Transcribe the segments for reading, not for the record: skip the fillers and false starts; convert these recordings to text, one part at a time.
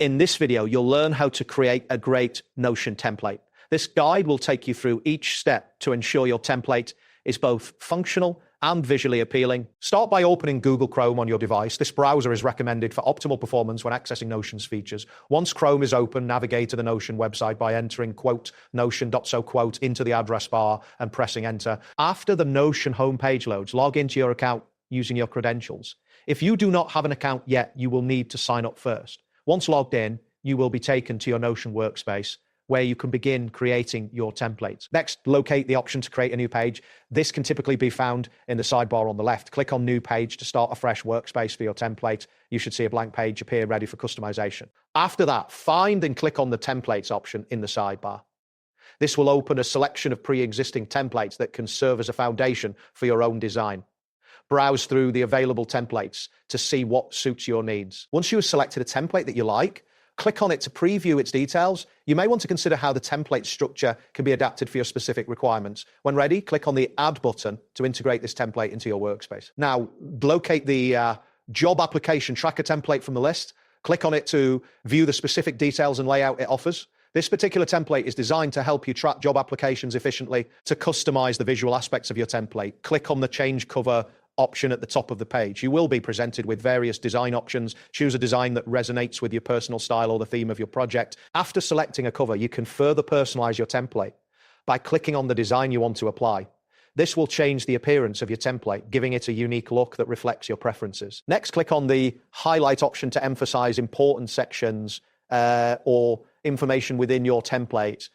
In this video, you'll learn how to create a great Notion template. This guide will take you through each step to ensure your template is both functional and visually appealing. Start by opening Google Chrome on your device. This browser is recommended for optimal performance when accessing Notion's features. Once Chrome is open, navigate to the Notion website by entering notion.so into the address bar and pressing enter. After the Notion homepage loads, log into your account using your credentials. If you do not have an account yet, you will need to sign up first. Once logged in, you will be taken to your Notion workspace where you can begin creating your templates. Next, locate the option to create a new page. This can typically be found in the sidebar on the left. Click on New Page to start a fresh workspace for your template. You should see a blank page appear ready for customization. After that, find and click on the Templates option in the sidebar. This will open a selection of pre-existing templates that can serve as a foundation for your own design. Browse through the available templates to see what suits your needs. Once you have selected a template that you like, click on it to preview its details. You may want to consider how the template structure can be adapted for your specific requirements. When ready, click on the Add button to integrate this template into your workspace. Now, locate the Job Application Tracker template from the list. Click on it to view the specific details and layout it offers. This particular template is designed to help you track job applications efficiently. To customize the visual aspects of your template, click on the Change Cover option at the top of the page. You will be presented with various design options. Choose a design that resonates with your personal style or the theme of your project. After selecting a cover, you can further personalize your template by clicking on the design you want to apply. This will change the appearance of your template, giving it a unique look that reflects your preferences. Next, click on the highlight option to emphasize important sections or information within your template.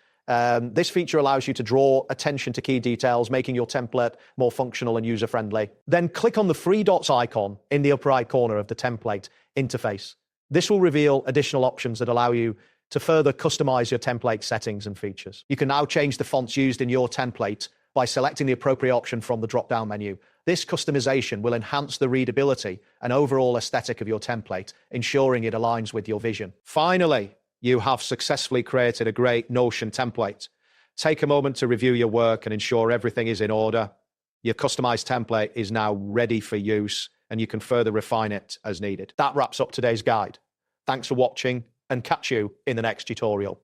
This feature allows you to draw attention to key details, making your template more functional and user-friendly. Then click on the three dots icon in the upper right corner of the template interface. This will reveal additional options that allow you to further customize your template settings and features. You can now change the fonts used in your template by selecting the appropriate option from the drop-down menu. This customization will enhance the readability and overall aesthetic of your template, ensuring it aligns with your vision. Finally, you have successfully created a great Notion template. Take a moment to review your work and ensure everything is in order. Your customized template is now ready for use, and you can further refine it as needed. That wraps up today's guide. Thanks for watching, and catch you in the next tutorial.